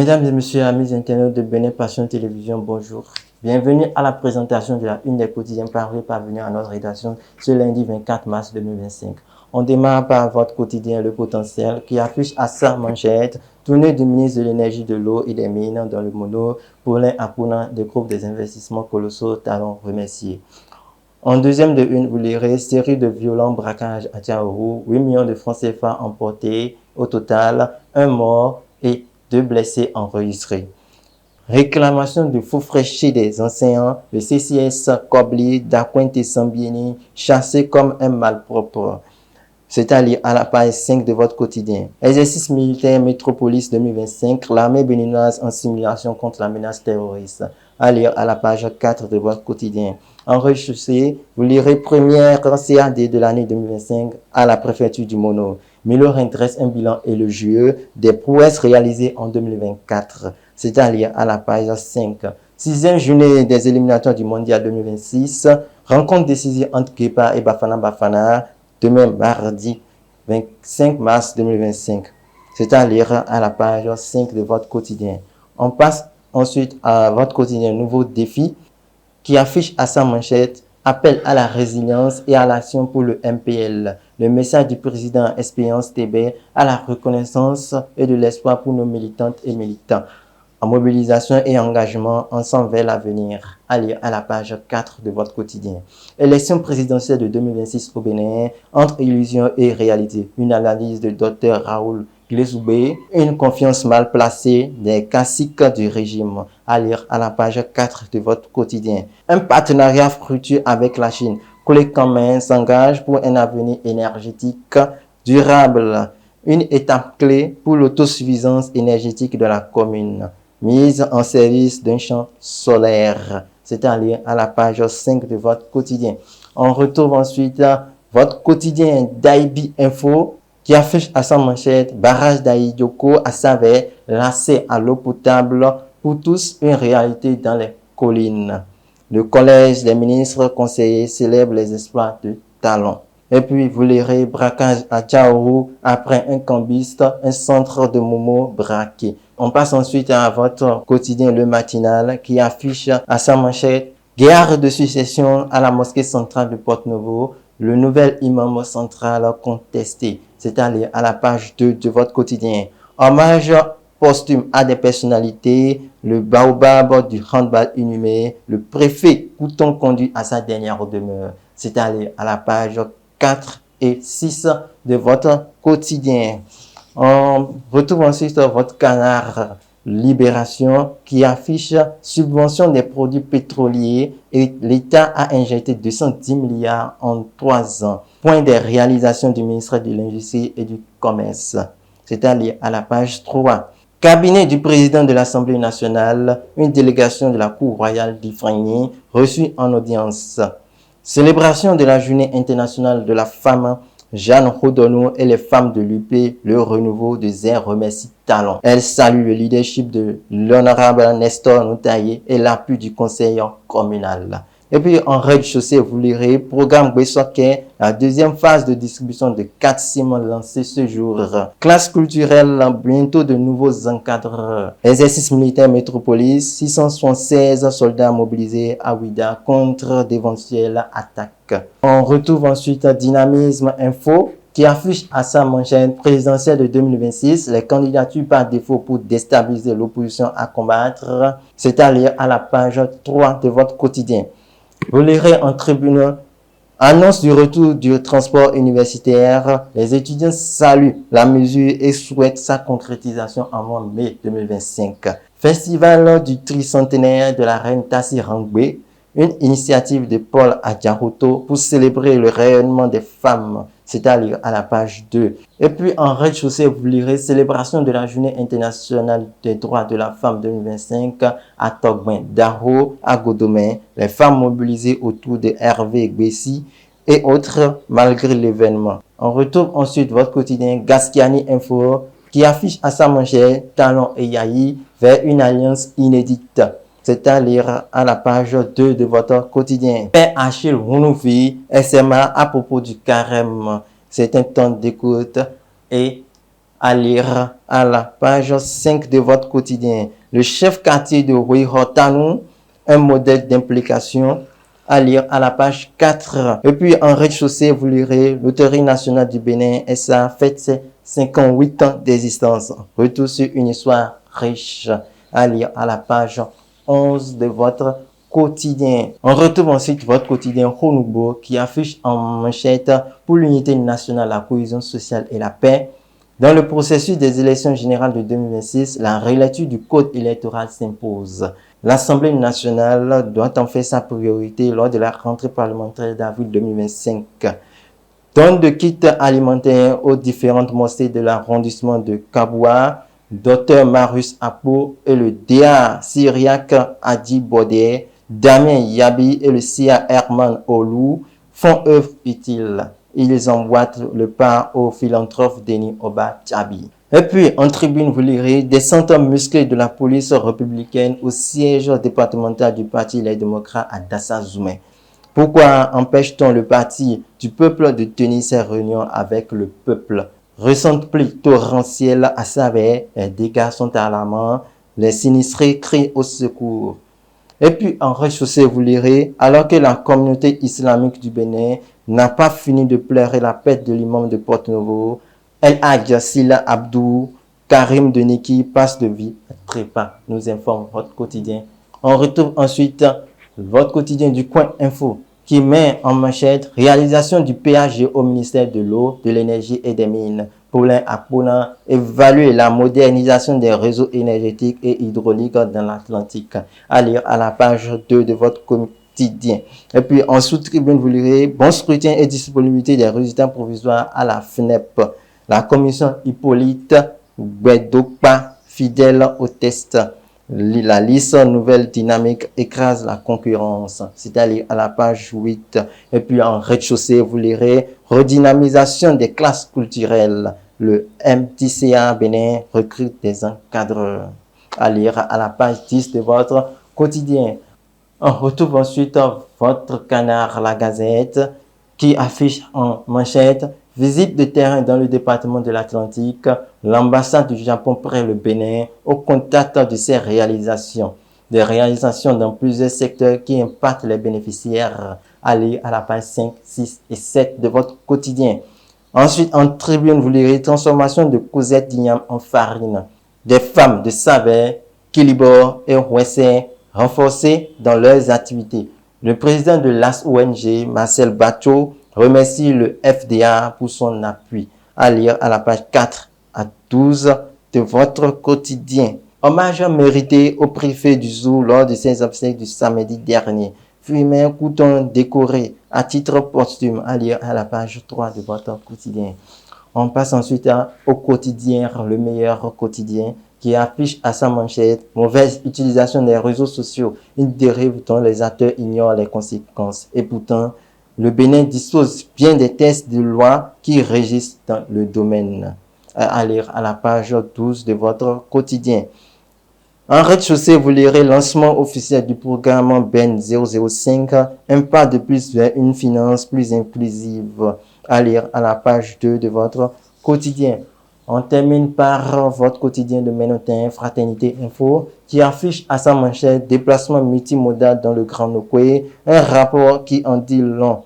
Mesdames et messieurs, amis internautes de Bénin Passion Télévision, bonjour. Bienvenue à la présentation de la une des quotidiens parvenus à notre rédaction ce lundi 24 mars 2025. On démarre par votre quotidien Le Potentiel qui affiche à sa manchette tournée du ministre de l'Énergie, de l'Eau et des Mines dans le mono pour l'impunant des groupes des investissements colossaux talents remerciés. En deuxième de une, vous lirez série de violents braquages à Tchaourou, 8 millions de francs CFA emportés, au total, 1 mort et 2 blessés enregistrés. Réclamation de faux frais chez des enseignants, le CCS Kobli d'Akwente Sambieni, chassé comme un malpropre. C'est à lire à la page 5 de votre quotidien. Exercice militaire Métropolis 2025, l'armée béninoise en simulation contre la menace terroriste. À lire à la page 4 de votre quotidien. En rez-de-chaussée, vous lirez première CAD de l'année 2025 à la préfecture du Mono. Milo dresse un bilan élogieux des prouesses réalisées en 2024. C'est à lire à la page 5. Sixième journée des éliminatoires du Mondial 2026. Rencontre décisive entre Kepa et Bafana Bafana. Demain, mardi 25 mars 2025. C'est à lire à la page 5 de votre quotidien. On passe ensuite à votre quotidien Nouveau Défi qui affiche à sa manchette appel à la résilience et à l'action pour le MPL. Le message du président Espérance TB à la reconnaissance et de l'espoir pour nos militantes et militants. En mobilisation et engagement ensemble vers l'avenir. À lire à la page 4 de votre quotidien. Élection présidentielle de 2026 au Bénin, entre illusion et réalité. Une analyse de Dr Raoul Glezoubé, une confiance mal placée des caciques du régime. À lire à la page 4 de votre quotidien. Un partenariat fructueux avec la Chine. Collègues communs s'engagent pour un avenir énergétique durable. Une étape clé pour l'autosuffisance énergétique de la commune. Mise en service d'un champ solaire. C'est à lire à la page 5 de votre quotidien. On retrouve ensuite votre quotidien Daibi Info qui affiche à sa manchette barrage d'Aïdioko à Savé, l'accès à l'eau potable pour tous, une réalité dans les collines. Le collège des ministres conseillers célèbre les exploits de talents. Et puis, vous lirez braquage à Tchaourou après un cambiste, un centre de Momo braqué. On passe ensuite à votre quotidien Le Matinal qui affiche à sa manchette guerre de succession à la mosquée centrale de Porte-Novo, le nouvel imam central contesté. C'est à lire à la page 2 de votre quotidien. Hommage posthume à des personnalités, le baobab du handball inhumé, le préfet Couton conduit à sa dernière demeure. C'est à lire à la page 4 et 6 de votre quotidien. On retrouve ensuite votre canard Libération qui affiche subvention des produits pétroliers et l'État a injecté 210 milliards en 3 ans. Point des réalisations du ministère de l'Industrie et du Commerce. C'est à lire à la page 3. Cabinet du président de l'Assemblée nationale, une délégation de la Cour royale d'Ifragny reçue en audience. Célébration de la journée internationale de la femme, Jeanne Rodono et les femmes de l'UP, le renouveau de Zère remercie Talon. Elle salue le leadership de l'honorable Nestor Noutaye et l'appui du conseil communal. Et puis en rez-de-chaussée, vous lirez programme Bessoké, la deuxième phase de distribution de 4 ciments lancés ce jour. Classe culturelle, bientôt de nouveaux encadreurs. Exercice militaire Métropolis, 676 soldats mobilisés à Ouida contre d'éventuelles attaques. On retrouve ensuite Dynamisme Info qui affiche à sa manchette présidentielle de 2026 les candidatures par défaut pour déstabiliser l'opposition à combattre. C'est à lire à la page 3 de votre quotidien. Vous lirez en tribune annonce du retour du transport universitaire. Les étudiants saluent la mesure et souhaitent sa concrétisation avant mai 2025. Festival du tricentenaire de la reine Tassi Rangbe, une initiative de Paul Adjarouto pour célébrer le rayonnement des femmes. C'est à lire à la page 2. Et puis en rez-de-chaussée, vous lirez célébration de la journée internationale des droits de la femme 2025 à Togben, Daro, à Godomain, les femmes mobilisées autour de Hervé Gbessi et autres malgré l'événement. On retrouve ensuite votre quotidien Gasquiani Info qui affiche à sa manchette Talon et Yahi vers une alliance inédite. C'est à lire à la page 2 de votre quotidien. Père Achille Hounoufi, SMA à propos du carême. C'est un temps d'écoute et À lire à la page 5 de votre quotidien. Le chef quartier de Rui-Hortanou, un modèle d'implication. À lire à la page 4. Et puis en rez-de-chaussée, vous lirez Loterie nationale du Bénin SA fête ses 58 ans d'existence. Retour sur une histoire riche. À lire à la page 11 de votre quotidien. On retrouve ensuite votre quotidien Honubo qui affiche en manchette pour l'unité nationale, la cohésion sociale et la paix. Dans le processus des élections générales de 2026, la relecture du code électoral s'impose. L'Assemblée nationale doit en faire sa priorité lors de la rentrée parlementaire d'avril 2025. Donne de kits alimentaires aux différentes mosquées de l'arrondissement de Kaboua, Dr Marius Apo et le DA syriaque Adi Bodé, Damien Yabi et le CIA Herman Olou font œuvre utile. Ils emboîtent le pas au philanthrope Denis Oba Tchabi. Et puis, en tribune, vous lirez des centaines musclés de la police républicaine au siège départemental du Parti Les Démocrates à Dassa-Zoumé. Pourquoi empêche-t-on le parti du peuple de tenir ses réunions avec le peuple? Récente pluie torrentielle à Savère, les dégâts sont alarmants, les sinistrés crient au secours. Et puis, en rez-de-chaussée, vous lirez, alors que la communauté islamique du Bénin n'a pas fini de pleurer la perte de l'imam de Porto-Novo, El Hadj Sila Abdou, Karim Deniki passe de vie à trépas, nous informe votre quotidien. On retrouve ensuite votre quotidien du coin info qui met en manchette réalisation du péage au ministère de l'eau, de l'énergie et des mines. Paulin Akpona évaluer la modernisation des réseaux énergétiques et hydrauliques dans l'Atlantique. À lire à la page 2 de votre quotidien. Et puis en sous-tribune, vous lirez bon scrutin et disponibilité des résultats provisoires à la FNEP. La commission Hippolyte Bedopa, fidèle au test. La liste nouvelle dynamique écrase la concurrence, c'est-à-dire à la page 8. Et puis en rez-de-chaussée, vous lirez redynamisation des classes culturelles. Le MTCA Bénin recrute des encadreurs. À lire à la page 10 de votre quotidien. On retrouve ensuite votre canard La Gazette qui affiche en manchette visite de terrain dans le département de l'Atlantique, l'ambassade du Japon près le Bénin au contact de ses réalisations. Des réalisations dans plusieurs secteurs qui impactent les bénéficiaires. Allez à la page 5, 6 et 7 de votre quotidien. Ensuite, en tribune, vous lirez transformation de courgettes d'igname en farine. Des femmes de Savère, Kilibor et Ouessé renforcées dans leurs activités. Le président de l'AS ONG, Marcel Bacho, remercie le FDA pour son appui. À lire à la page 4 à 12 de votre quotidien. Hommage mérité au préfet du Zou lors de ses obsèques du samedi dernier. Fumer Couton décoré à titre posthume. À lire à la page 3 de votre quotidien. On passe ensuite au quotidien, le meilleur quotidien, qui affiche à sa manchette mauvaise utilisation des réseaux sociaux, une dérive dont les acteurs ignorent les conséquences. Et pourtant, le Bénin dispose bien des textes de loi qui régissent dans le domaine. À lire à la page 12 de votre quotidien. En rez-de-chaussée, vous lirez lancement officiel du programme BEN 005, un pas de plus vers une finance plus inclusive. À lire à la page 2 de votre quotidien. On termine par votre quotidien de Ménotin, Fraternité Info, qui affiche à sa manchette déplacement multimodal dans le Grand Nokoué, un rapport qui en dit long.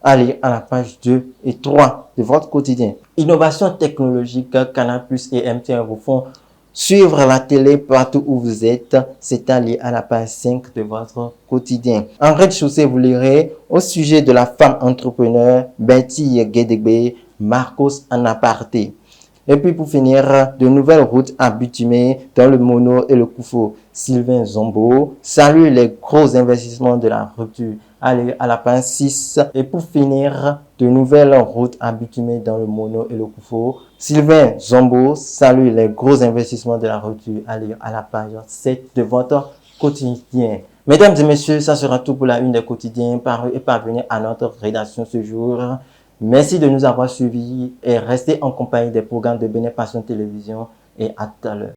Allez à la page 2 et 3 de votre quotidien. Innovation technologique, Canal+ et MTN vous font suivre la télé partout où vous êtes. C'est allé à la page 5 de votre quotidien. En rez-de-chaussée, vous lirez au sujet de la femme entrepreneur Betty Guédébé, Marcos en aparté. Et puis pour finir, de nouvelles routes à bitumer dans le Mono et le Koufo. Sylvain Zombo salue les gros investissements de la rupture. Allez à la page 6. Et pour finir, de nouvelles routes à bitumer dans le Mono et le Koufo. Sylvain Zombo salue les gros investissements de la rupture. Allez à la page 7 de votre quotidien. Mesdames et messieurs, ça sera tout pour la une des quotidiens paru et parvenu à notre rédaction ce jour. Merci de nous avoir suivis et restez en compagnie des programmes de Bénin Passion Télévision et à tout à l'heure.